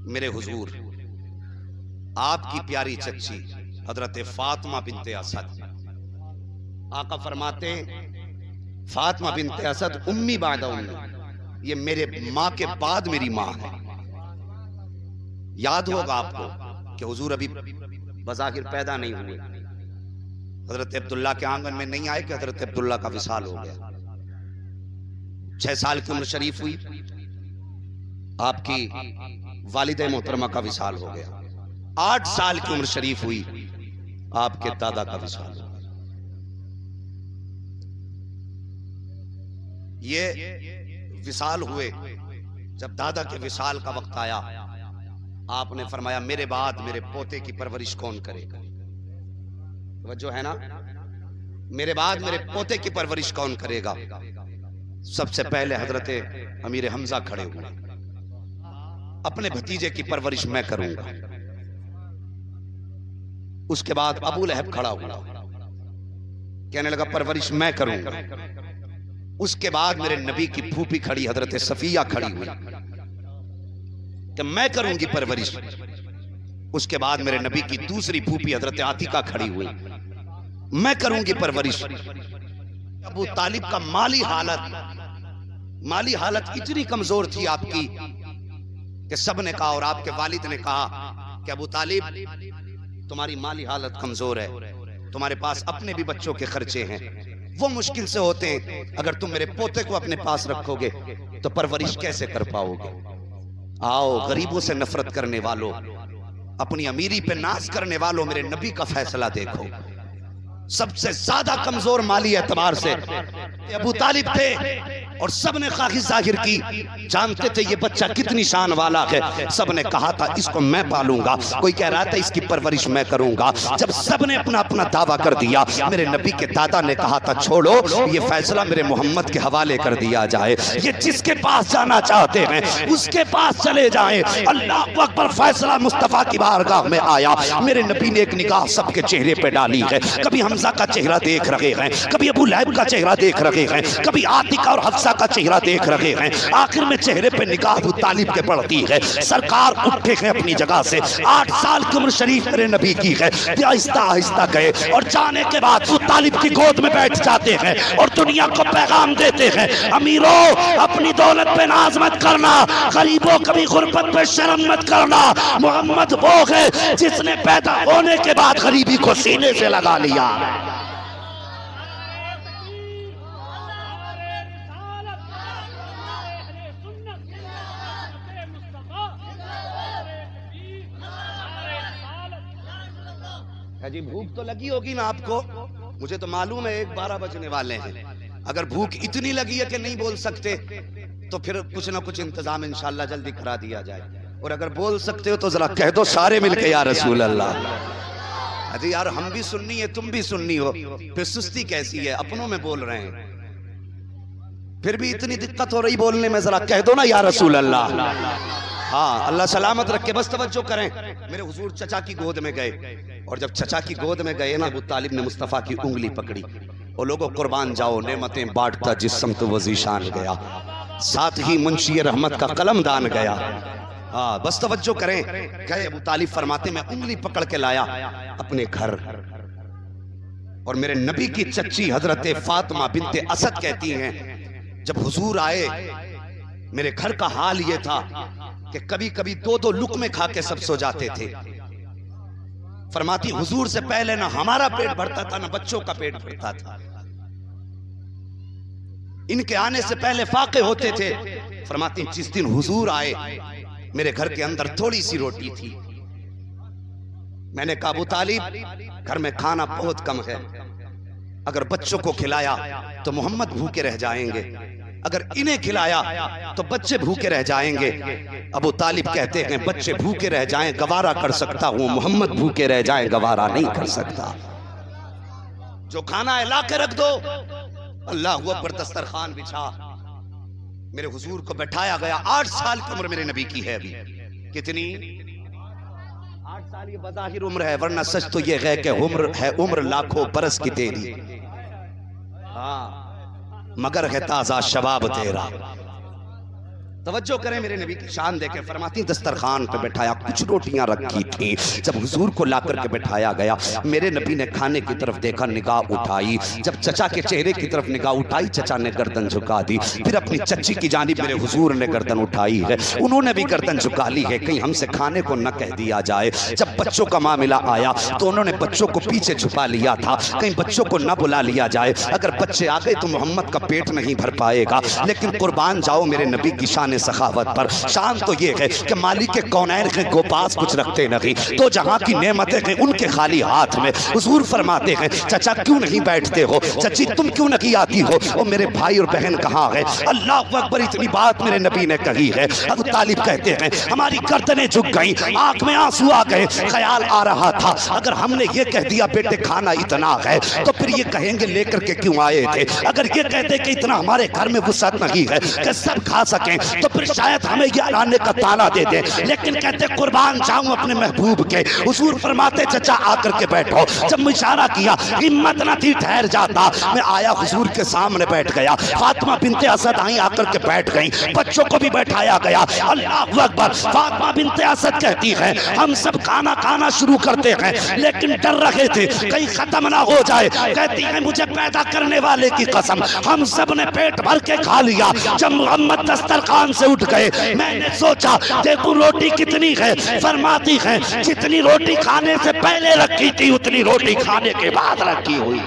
मेरे हुजूर आपकी प्यारी चच्ची हजरत फातिमा बिनते असद, आका फरमाते फातिमा बिनते असद उम्मी बाद उम्मी, ये मेरे माँ के बाद मेरी माँ है। याद होगा आपको कि हुजूर अभी बज़ाहिर पैदा नहीं हुए, हजरत अब्दुल्ला के आंगन में नहीं आए कि हजरत अब्दुल्ला का विसाल हो गया। 6 साल की उम्र शरीफ हुई, आपकी वालिदा मोहतरमा का विसाल हो गया। 8 साल की उम्र शरीफ हुई, आपके दादा का विसाल हो गया। ये विसाल हुए, जब दादा के विसाल का वक्त आया, आपने फरमाया मेरे बाद मेरे पोते की परवरिश कौन करेगा? वजो है ना, मेरे बाद मेरे पोते की परवरिश कौन करेगा? सबसे पहले हजरत अमीर हमजा खड़े हुए, अपने भतीजे की परवरिश मैं करूंगा। उसके बाद अबू लहब खड़ा हुआ, कहने लगा परवरिश मैं करूंगा। उसके बाद मेरे नबी की फूफी खड़ी हजरत सफिया खड़ी हुई कि मैं करूंगी परवरिश। उसके बाद मेरे नबी की दूसरी फूफी हजरत आतिका खड़ी हुई, मैं करूंगी परवरिश। अबू तालिब का माली हालत इतनी कमजोर थी आपकी कि सबने कहा, और आपके वालिद ने कहा कि अबू तालिब तुम्हारी माली हालत कमजोर है, तुम्हारे पास अपने भी बच्चों के खर्चे हैं, वो मुश्किल से होते हैं, अगर तुम मेरे पोते को अपने पास रखोगे तो परवरिश कैसे कर पाओगे? आओ गरीबों से नफरत करने वालों, अपनी अमीरी पे नाज करने वालों, मेरे नबी का फैसला देखो। सबसे ज्यादा कमजोर माली एतबार से अबू तालिब थे, और सबने खाकी जाहिर की, जानते थे ये बच्चा कितनी शान वाला है। सबने कहा था इसको मैं पालूंगा, कोई कह रहा था इसकी परवरिश मैं करूंगा। जब सबने अपना अपना दावा कर दिया, मेरे नबी के दादा ने कहा था छोड़ो, ये फैसला मेरे मोहम्मद के हवाले कर दिया जाए, ये जिसके पास जाना चाहते हैं उसके पास चले जाएं। अल्लाह अकबर, फैसला मुस्तफा की बारगाह में आया। मेरे नबी ने एक निगाह सबके चेहरे पे डाली है, कभी हमजा का चेहरा देख रहे हैं, कभी अबू लहब का चेहरा देख रहे हैं, कभी आतिका और हफ्सा का चेहरा देख रहे हैं। आखिर में चेहरे पे निगाह अबू तालिब के पड़ती है। सरकार उठे हैं अपनी जगह से, 8 साल की उम्र शरीफ मेरे नबी की है। आहिस्ता आहिस्ता गए और जाने के बाद अबू तालिब की गोद में बैठ जाते हैं और दुनिया को पैगाम देते हैं, अमीरों अपनी दौलत पे नाज मत करना, गरीबों कभी गुर्बत पे शर्म मत करना। मोहम्मद वो है जिसने पैदा होने के बाद गरीबी को सीने से लगा लिया। जी भूख तो लगी होगी ना आपको, मुझे तो मालूम है 1:12 बजने वाले हैं। अगर भूख इतनी लगी है कि नहीं बोल सकते तो फिर कुछ ना कुछ इंतजाम इंशाल्लाह जल्दी करा दिया जाए, और अगर बोल सकते हो तो जरा कह दो सारे मिलके या रसूल अल्लाह। अरे यार हम भी सुन्नी है, तुम भी सुन्नी हो, फिर सुस्ती कैसी है? अपनों में बोल रहे हैं, फिर भी इतनी दिक्कत हो रही बोलने में, जरा कह दो ना या रसूल अल्लाह। हाँ अल्लाह सलामत रखे, बस तवज्जो करें। मेरे हुजूर चचा की गोद में गए, और जब चचा की गोद में गए ना, अबू तालिब ने मुस्तफ़ा की उंगली पकड़ी और लोगों कुर्बान जाओ, नेमतें बांटता जिस्म तो वजीशान गया, साथ ही मुंशी रहमत का कलम दान गया। हाँ बस तवज्जो करें। गए अबू तालिब, फरमाते मैं उंगली पकड़ के लाया अपने घर, और मेरे नबी की चच्ची हजरत फातिमा बिनते असद कहती हैं जब हुजूर आए मेरे घर का हाल ये था कि कभी कभी 2-2 लुक़मे खा के सब सो जाते थे। फरमाती हुजूर से पहले ना हमारा पेट भरता था ना बच्चों का पेट भरता था, इनके आने से पहले फाके होते थे। फरमाती जिस दिन हुजूर आए मेरे घर के अंदर थोड़ी सी रोटी थी, मैंने कहा अबू तालिब घर में खाना बहुत कम है, अगर बच्चों को खिलाया तो मोहम्मद भूखे रह जाएंगे, अगर इन्हें खिलाया तो बच्चे भूखे रह जाएंगे। अबू तालिब कहते हैं बच्चे भूखे रह जाएं गवारा कर सकता हूं, मोहम्मद भूखे रह जाएं गवारा नहीं कर सकता। जो खाना है ला के रख दो। अल्लाह अकबर, दस्तरखान बिछा, मेरे हुजूर को बैठाया गया। 8 साल की उम्र मेरे नबी की है अभी। कितनी? 8 साल। ये बज़ाहिर उम्र है, वरना सच तो ये है कि उम्र है, उम्र लाखों बरस की तेरी, हाँ मगर है ताजा शबाब तेरा। तवज्जो करें, मेरे नबी की शान देखे फरमाती दस्तरखान पे बैठाया, कुछ रोटियां रखी थी। जब हुजूर को ला करके बैठाया गया, मेरे नबी ने खाने की तरफ देखा, निगाह उठाई। जब चचा के चेहरे की तरफ निगाह उठाई, चचा ने गर्दन झुका दी। फिर अपनी चच्ची की जानिब मेरे हुजूर ने गर्दन उठाई है, उन्होंने भी गर्दन झुका ली है, कहीं हमसे खाने को न कह दिया जाए। जब बच्चों का मामला आया तो उन्होंने बच्चों को पीछे छुपा लिया था, कहीं बच्चों को न बुला लिया जाए, अगर बच्चे आ गए तो मोहम्मद का पेट नहीं भर पाएगा। लेकिन कुर्बान जाओ मेरे नबी की शान सखावत पर। शान तो ये है कि मालिक के कौनैन के गोपास कुछ रखते नहीं, तो जहां की नेमतें हैं उनके खाली हाथ में। हुजूर फरमाते हैं चचा क्यों नहीं बैठते हो, चची तुम क्यों नहीं आती हो, और मेरे भाई और बहन कहाँ है। अल्लाह अकबर, इतनी बात मेरे नबी ने कही है। अबू तालिब कहते हैं हमारी गर्दनें झुक गई, आंख में आंसू आ गए। ख्याल आ रहा था अगर हमने ये कह दिया बेटे खाना इतना है, तो फिर ये कहेंगे लेकर के क्यों आए थे। अगर ये कहते कि इतना हमारे घर में वुसअत नहीं है कि सब खा सकें, तो फिर शायद हमें ये आने का ताना दे दे। लेकिन कहते कुर्बान जाऊं अपने महबूब के। हुजूर फरमाते चचा आकर के बैठो। जब इशारा किया हिम्मत न थी, ठहर जाता। मैं आया हुजूर के सामने बैठ गया। फातिमा बिनते असद आई, आकर के बैठ गई, बच्चों को भी बैठाया गया। अल्लाह अकबर। फातिमा बिनते असद कहती है हम सब खाना खाना शुरू करते हैं, लेकिन डर रहे थे कहीं खत्म ना हो जाए। कहती है मुझे पैदा करने वाले की कसम, हम सब ने पेट भर के खा लिया। जब मोहम्मद दस्तरखान से उठ गए, मैंने सोचा देखो रोटी कितनी है। फरमाती है जितनी रोटी खाने से पहले रखी थी उतनी रोटी खाने के बाद रखी हुई।